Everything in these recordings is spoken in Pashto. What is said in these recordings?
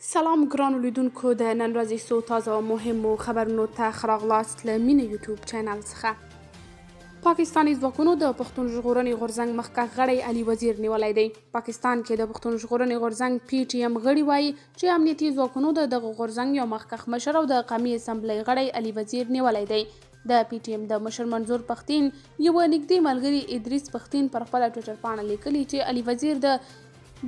سلام ګرانو لیدونکو د نن ورځې څو تازه او مهمو خبرونو ته ښه راغلاست له مینه یوټیوب چینل څخه. پاکستاني ځواکونو د پښتون ژغورنې غورځنګ مخکښ غړی علي وزیر نیولی دی. پاکستان کې د پښتون ژغورنې غورځنګ PTM غړي وایي چې امنیتي ځواکونو د دغه غورځنګ یو مخکښ مشر او د قومي اسمبلۍ غړی علي وزیر نیولی دی. د PTM د مشر منظور پښتين یو نږدې ملګري ادریس پښتين پر خپله ټویټر پاڼه لیکلي چې علي وزیر د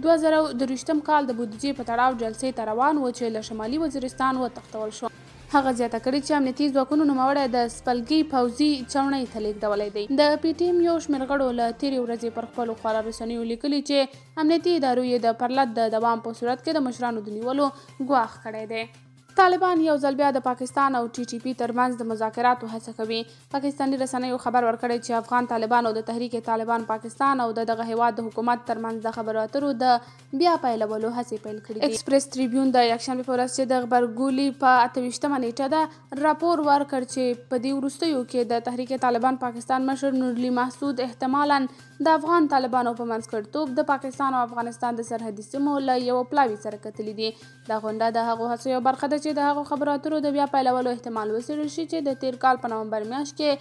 2023 کال د بودیجې په تړاو جلسې ته روان و چې له شمالي وزیرستان وتښتول شو. هغه زیاته کړې چې امنیتي ځواکونو نوموړی د سپلګي پوځي چوڼۍ ته لیږدولی دی. د PTM یو شمېر غړو له تېرې ورځې پر خپلو خواله رسنیو لیکلي چې امنیتي ادارو یې د پرلت د دوام په صورت کې د مشرانو د نیولو ګواښ کړی دی. طالبان یو ځل بیا د پاکستان او TTP ترمنځ د مذاکراتو هڅه کوي. پاکستاني رسنیو خبر ورکړی چې افغان طالبانو د تحریک طالبان پاکستان او دغه هیواد د حکومت ترمنځ د خبرو اترو د بیا پیلولو هڅې پیل کړي دي. ایکسپریس ټریبیون د یکشنبې په ورځ چې د غبرګولي په 28مه نیټه ده راپور ورکړ چې په دې وروستیو کې د تحریک طالبان پاکستان مشر نورالي محسود احتمالاً د افغان طالبانو په منځګړیتوب د پاکستان او افغانستان د سرحدي سیمو له یو پلاوي سره کتلي دي. دا غونډه د هغو هڅو یو برخه ده چې د هغو خبرو اترو د بیا پیلولو احتمال وڅېړل شي چې د تیر کال په نومبر میاشت کې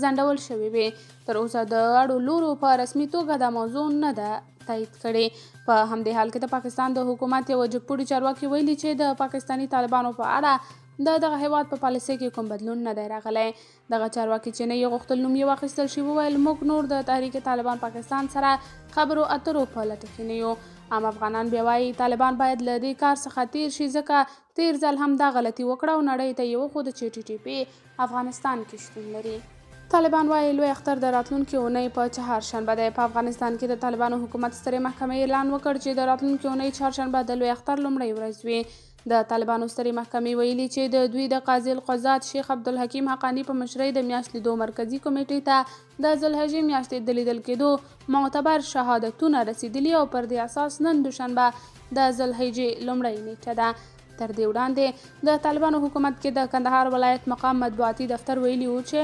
ځنډول شوې وې. تر اوسه د اړو لورو په رسمي توګه دا موضوع نه ده تایید کړې. په همدې حال کې د پاکستان د حکومت یو جګپوړي چارواکي ویلي چې د پاکستاني طالبانو په اړه دغه هیواد په پالیسۍ کې کوم بدلون نه دی راغلی. دغه چارواکي چې نه یې غوښتل نوم یې واخیستل شي وویل موږ نور د تحریک طالبان پاکستان سره خبرو اترو په لټه کې نه یو. عام افغانان بیا وایي طالبان باید له دې کار څخه تیر شي ځکه تیر ځل هم دا غلطي وکړه او نړۍ ته یې وښوده چې TTP افغانستان کې شتون لري. طالبان وایي لوی اختر د راتلونکي اونۍ په چهارشنبه دی. په افغانستان کې د طالبانو حکومت سترې محکمې اعلان وکړ چې د راتلونکي اونۍ چهارشنبه د لوی اختر لومړۍ ورځ وي. د طالبانو سترې محکمې ویلي چې د دوی د قاضي القضات شیخ عبدالحکیم حقانی په مشرۍ د میاشت لیدو مرکزي کمیټې ته د ذوالحجې میاشتې د لیدل کېدو معتبر شهادتونه رسیدلي او پر دې اساس نن دوشنبه د ذوالحجې لومړۍ نیټه ده. تر دې وړاندې د طالبانو حکومت کې د کندهار ولایت مقام مطبوعاتي دفتر ویلي و چې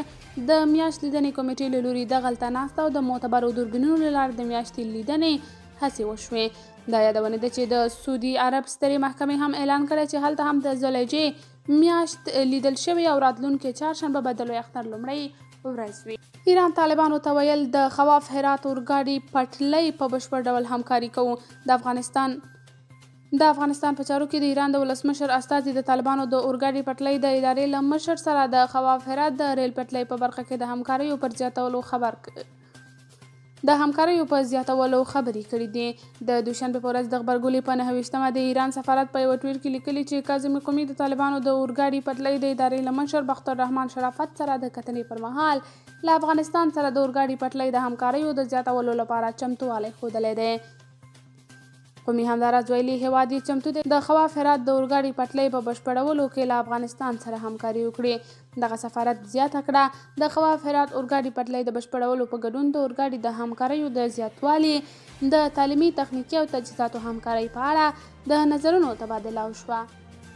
د میاشت لیدنې کمیټې له لوري دغلته ناسته او د معتبرو دوربینونو له لارې د میاشتې لیدنې هڅې وشوې. دا یادونه ده چې د سعودي عرب سترې محکمې هم اعلان کړی چې هلته هم د ذوالحجې میاشت لیدل شوې او راتلونکې چهارشنبه به د لوی اختر لومړۍ ورځ وي. ایران طالبانو ته ویل د خواف هرات اورګاډي پټلۍ په بشپړ ډول همکاري کوو. د افغانستان په چارو کې د ایران د ولسمشر استازي د طالبانو د اورګاډي پټلۍ د ادارې له مشر سره د خواف هرات د ریل پټلۍ په برخه کې د همکاریو په زیاتولو خبرې کړې دي. د دوشنبې په ورځ د غبرګولي په 29مه د ایران سفارت په یو ټویټ کې لیکلي چې کاظم قومي د طالبانو د اورګاډي پټلۍ د ادارې له مشر بختالرحمن شرافت سره د کتنې پر مهال له افغانستان سره د اورګاډي پټلۍ د همکاریو د زیاتولو لپاره چمتووالی ښودلی دی. قومي همداراز ویلي هیواد یې چمتو دی د خواف هرات د اورګاډي پټلۍ په بشپړولو کې له افغانستان سره همکاري وکړي. دغه سفارت زیاته کړه د خواف هرات اورګاډي پټلۍ د بشپړولو په ګډون د اورګاډي د همکاریو د زیاتوالي د تعلیمي تخنیکي او تجهیزاتو همکارۍ په اړه د نظرونو تبادله وشوه.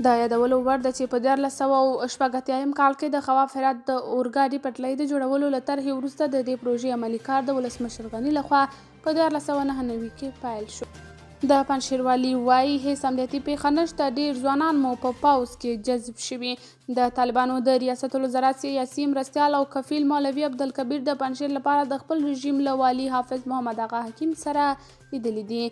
دا یادولو وړ ده چې په 1480 کال کې د خواف هرات د اورګاډي پټلۍ د جوړولو له طرحې وروسته د دې پروژې عملي کار د ولسمشر غني لخوا په 1499 کې پیل شو. د پنجشیروالي وایي هیڅ امنیتي پیښه نشته، ډیر ځوانان مو په پوځ کې جذب شوي. د طالبانو د ریاست الوزرا سیاسي مرستیال او کفیل مولوي عبدالکبیر د پنجشیر لپاره د خپل رژیم له والي حافظ محمد آغا حکیم سره لیدلي دي.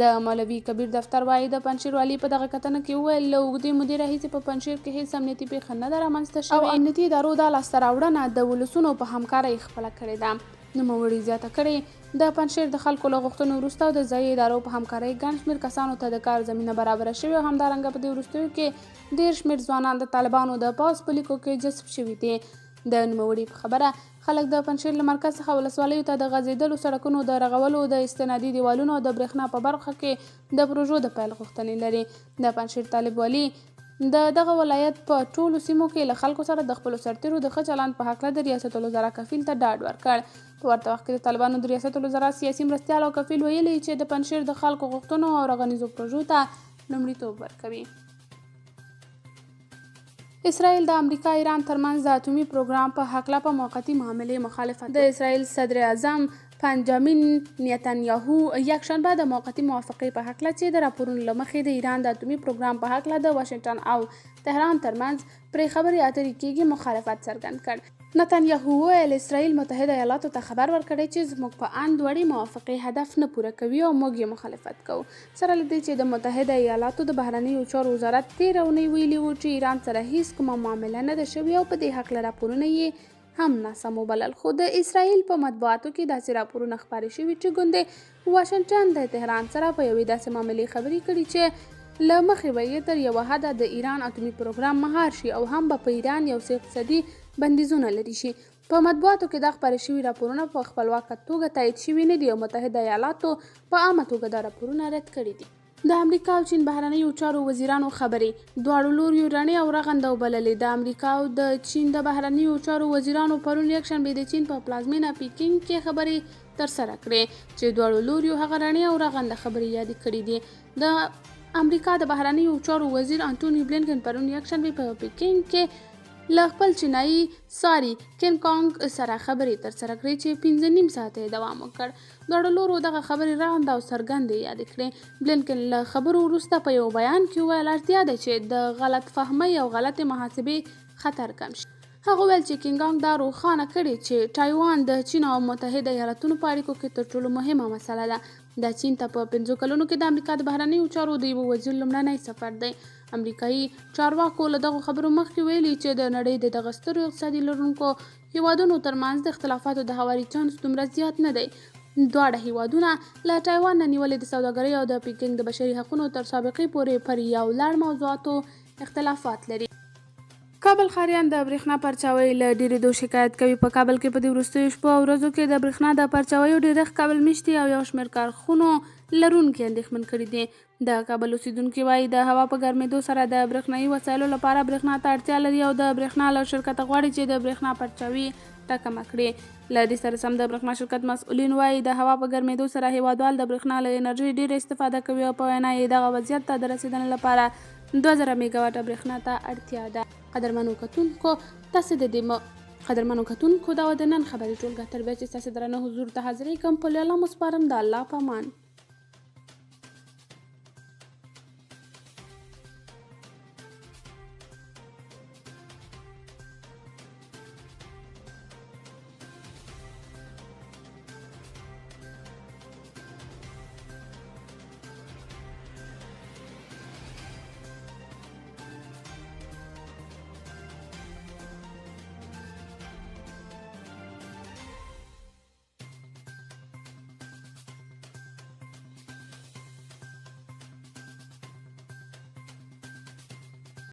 د مولوي کبیر دفتر وایي د پنجشیر والي په دغه کتنه کې وویل له اوږدې مودې راهیسې په پنجشیر کې هیڅ امنیتي پیښه نه ده رامنځته شوې او امنیتي ادارو دا لاسته راوړنه د ولسونو په همکارۍ خپله کړې ده. نوموړي زیاته کړې د پنجشیر د خلکو له غوښتنو وروسته او د ځایي ادارو په همکارۍ ګڼ شمېر کسانو ته د کار زمینه برابره شوې او همدارنګه په دې وروستیو کې ډېر شمېر ځوانان د طالبانو د پوځ په لیکو کې جذب شوي دي. د نوموړي په خبره خلک د پنجشیر له مرکز څخه ولسوالیو ته د غځېدلو سړکونو د رغولو د استنادي دیوالونو او د برېښنا په برخه کې د پروژو د پیل غوښتنې لري. د پنجشیر طالب والي د دغه ولایت په ټولو سیمو کې له خلکو سره د خپلو سرتیرو د ښه چلند په هکله د ریاست الوزرا کفیل ته ډاډ ورکړ. په ورته وخت کې د طالبانو د ریاست الوزرا سیاسي مرستیال او کفیل ویلي چې د پنجشیر د خلکو غوښتنو او رغنیزو پروژو ته لومړیتوب ورکوي. اسرائیل د امریکا ایران ترمنځ د اټومي پروګرام په هکله په موقتي معاملې مخالفت. د اسرائیل صدر اعظم بنجامین نیتنیاهو یکشنبه د موقتي موافقې په هکله چې د راپورونو له مخې د ایران د اتومي پروګرام په هکله د واشنګټن او تهران ترمنځ پرې خبرې اترې کېږي مخالفت څرګند کړ. نتنیاهو وویل اسرائیل متحده ایالاتو ته خبر ورکړی چې زموږ په اند وړې موافقې هدف نه پوره کوي او موږ یې مخالفت کوو. سره له دې چې د متحده ایالاتو د بهرنیو چارو وزارت تېره اونۍ ویلي وو چې ایران سره هیڅ کومه معامله نه ده شوې او په دې هکله راپورونه یې هم ناسم وبلل. خو د اسرائیل په مطبوعاتو کې داسې راپورونه خپاره شوي چې ګوندې واشنګټن د تهران سره په یوې داسې معاملې خبرې کړي چې له مخې به یې تر یوه حده د ایران اتومي پروګرام مهار شي او هم به په ایران یو څه اقتصادي بندیزونه لري شي. په مطبوعاتو کې دا خپاره شوي راپورونه په خپلواکه توګه تایید شوي نه دي او متحده ایالاتو په عامه توګه دا راپورونه رد کړي دي. د امریکا او چین بهرنیو چارو وزیرانو خبرې دواړو لوریو رڼې او رغنده وبللې. د امریکا او د چین د بهرنیو چارو وزیرانو پرون یکشنبې د چین په پلازمینه پیکینګ کې خبرې ترسره کړې چې دواړو لوریو هغه رڼې او رغنده خبرې یادې کړې دي. د امریکا د بهرنیو چارو وزیر انټوني بلینکن پرون یکشنبې په پیکینګ کې له خپل چینایي ساري کین کانګ سره خبرې ترسره کړې چې 15 ساعته یې دوام وکړ. دواړو لورو دغه خبرې رغنده او څرګندې یادې کړې. بلینکن له خبرو وروسته په یو بیان کې وویل اړتیا ده چې د غلط فهمۍ او غلطې محاسبې خطر کم شي. هغه ویل چې کینګانګ دا روښانه کړي چې تایوان د چین او متحده ایالاتونو په اړیکو کې تر ټولو مهمه مسله ده. دا چین ته په 5 کلونو کې د امریکا د بهرنیو چارو د یوه وزیر لومړنی سفر دی. امریکایي چارواکو له دغو خبرو مخکې ویلي چې د نړۍ د دغه سترو اقتصادي لرونکو هیوادونو ترمنځ د اختلافاتو د هواري چانس دومره زیات نه دی. دواړه هیوادونه له تایوان نه نیولې د سوداګرۍ او د پیکینګ د بشري حقونو تر سابقې پورې پر یو لړ موضوعاتو اختلافات لري. کابل ښاریان د برېښنا پرچاوۍ له ډېرېدو شکایت کوي. په کابل کې په دې وروستیو شپو او ورځو کې د برېښنا د پرچاویو ډېرښت کابل میشتي او یو شمېر کارخونو لرونکي اندېښمن کړي دي. د کابل اوسیدونکي وایي د هوا په ګرمېدو سره د برېښنایي وسایلو لپاره برېښنا ته اړتیا لري او د برېښنا له شرکته غواړي چې د برېښنا پرچاوي ټکنه کړي. له دې سره سم د برېښنا شرکت مسؤلین وایي د هوا په ګرمېدو سره هیوادوال د برېښنا له انرژۍ ډېره استفاده کوي او په وینا یې دغه وضعیت ته د رسېدنې لپاره 2000 میګاواټه برېښنا ته اړتیا ده. قدرمنو کتونکو دا و د نن خبري ټولګه. تر بیا چې ستاسې درانه حضور ته حاضرېږم په لیاله مو سپارم د الله په امان.